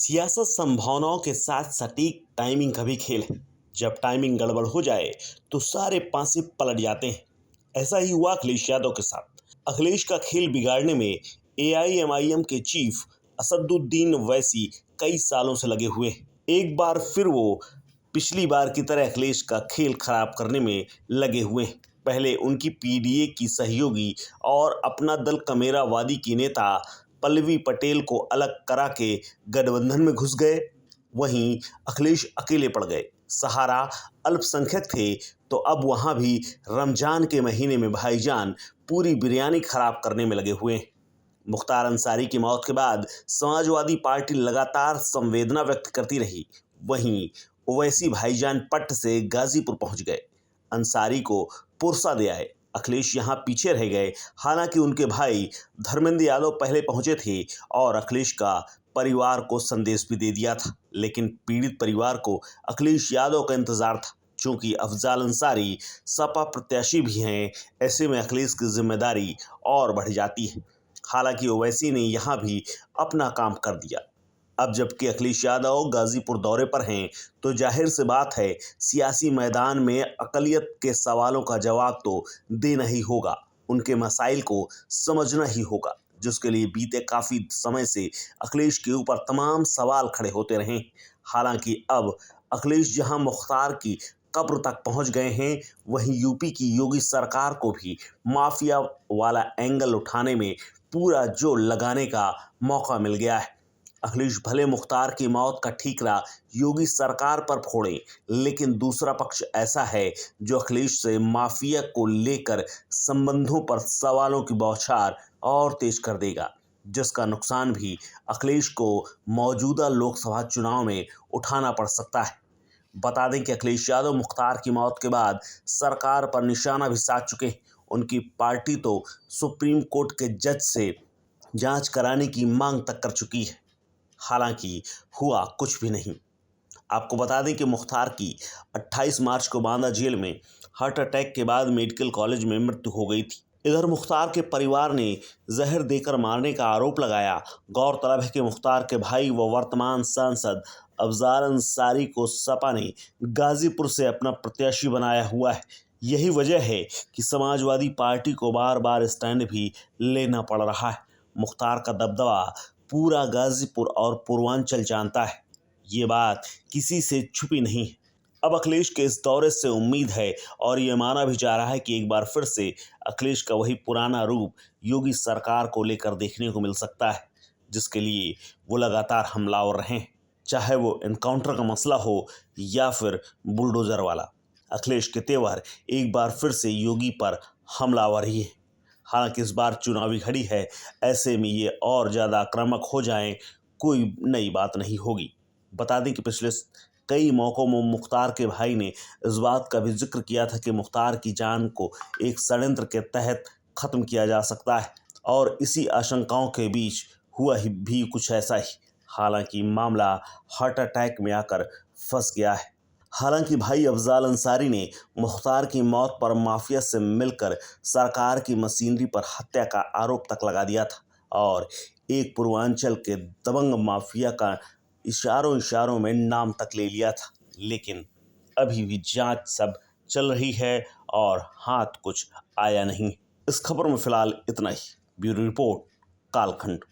सियासत संभावनाओं के साथ सटीक टाइमिंग का भी खेल है। जब टाइमिंग गड़बड़ हो जाए तो सारे पांसे पलट जाते हैं। ऐसा ही हुआ अखिलेश यादव के साथ। अखिलेश का खेल बिगाड़ने में एआईएमआईएम के चीफ असदुद्दीन ओवैसी कई सालों से लगे हुए हैं। एक बार फिर वो पिछली बार की तरह अखिलेश का खेल खराब करने में लगे हुए हैं। पहले उनकी पीडीए की सहयोगी और अपना दल कमेरावादी की नेता पल्लवी पटेल को अलग करा के गठबंधन में घुस गए। वहीं अखिलेश अकेले पड़ गए। सहारा अल्पसंख्यक थे तो अब वहां भी रमजान के महीने में भाईजान पूरी बिरयानी खराब करने में लगे हुए हैं। मुख्तार अंसारी की मौत के बाद समाजवादी पार्टी लगातार संवेदना व्यक्त करती रही। वहीं ओवैसी भाईजान पट से गाजीपुर पहुंच गए, अंसारी को पुरसा दे आए। अखिलेश यहां पीछे रह गए। हालांकि उनके भाई धर्मेंद्र यादव पहले पहुंचे थे और अखिलेश का परिवार को संदेश भी दे दिया था, लेकिन पीड़ित परिवार को अखिलेश यादव का इंतजार था। चूंकि अफजाल अंसारी सपा प्रत्याशी भी हैं, ऐसे में अखिलेश की जिम्मेदारी और बढ़ जाती है। हालांकि ओवैसी ने यहां भी अपना काम कर दिया। अब जबकि अखिलेश यादव गाजीपुर दौरे पर हैं तो जाहिर सी बात है सियासी मैदान में अकलियत के सवालों का जवाब तो देना ही होगा, उनके मसाइल को समझना ही होगा, जिसके लिए बीते काफ़ी समय से अखिलेश के ऊपर तमाम सवाल खड़े होते रहे। हालांकि अब अखिलेश जहां मुख्तार की कब्र तक पहुंच गए हैं, वहीं यूपी की योगी सरकार को भी माफिया वाला एंगल उठाने में पूरा जोर लगाने का मौका मिल गया है। अखिलेश भले मुख्तार की मौत का ठीकरा योगी सरकार पर फोड़े, लेकिन दूसरा पक्ष ऐसा है जो अखिलेश से माफिया को लेकर संबंधों पर सवालों की बौछार और तेज कर देगा, जिसका नुकसान भी अखिलेश को मौजूदा लोकसभा चुनाव में उठाना पड़ सकता है। बता दें कि अखिलेश यादव मुख्तार की मौत के बाद सरकार पर निशाना भी साध चुके हैं। उनकी पार्टी तो सुप्रीम कोर्ट के जज से जांच कराने की मांग तक कर चुकी है। हालांकि हुआ कुछ भी नहीं। आपको बता दें कि मुख्तार की 28 मार्च को बांदा जेल में हार्ट अटैक के बाद मेडिकल कॉलेज में मृत्यु हो गई थी। इधर मुख्तार के परिवार ने जहर देकर मारने का आरोप लगाया। गौरतलब है कि मुख्तार के भाई व वर्तमान सांसद अफजाल अंसारी को सपा ने गाजीपुर से अपना प्रत्याशी बनाया हुआ है। यही वजह है कि समाजवादी पार्टी को बार बार स्टैंड भी लेना पड़ रहा है। मुख्तार का दबदबा पूरा गाजीपुर और पूर्वांचल जानता है, ये बात किसी से छुपी नहीं है। अब अखिलेश के इस दौरे से उम्मीद है और ये माना भी जा रहा है कि एक बार फिर से अखिलेश का वही पुराना रूप योगी सरकार को लेकर देखने को मिल सकता है, जिसके लिए वो लगातार हमलावर रहे, चाहे वो एनकाउंटर का मसला हो या फिर बुलडोजर वाला। अखिलेश के तेवर एक बार फिर से योगी पर हमलावर ही है। हालांकि इस बार चुनावी घड़ी है, ऐसे में ये और ज़्यादा आक्रामक हो जाएं कोई नई बात नहीं होगी। बता दें कि पिछले कई मौक़ों में मुख्तार के भाई ने इस बात का भी जिक्र किया था कि मुख्तार की जान को एक षड्यंत्र के तहत ख़त्म किया जा सकता है, और इसी आशंकाओं के बीच हुआ ही भी कुछ ऐसा ही। हालांकि मामला हार्ट अटैक में आकर फंस गया है। हालांकि भाई अफजाल अंसारी ने मुख्तार की मौत पर माफिया से मिलकर सरकार की मशीनरी पर हत्या का आरोप तक लगा दिया था और एक पूर्वांचल के दबंग माफिया का इशारों इशारों में नाम तक ले लिया था। लेकिन अभी भी जांच सब चल रही है और हाथ कुछ आया नहीं। इस खबर में फिलहाल इतना ही। ब्यूरो रिपोर्ट, कालखंड।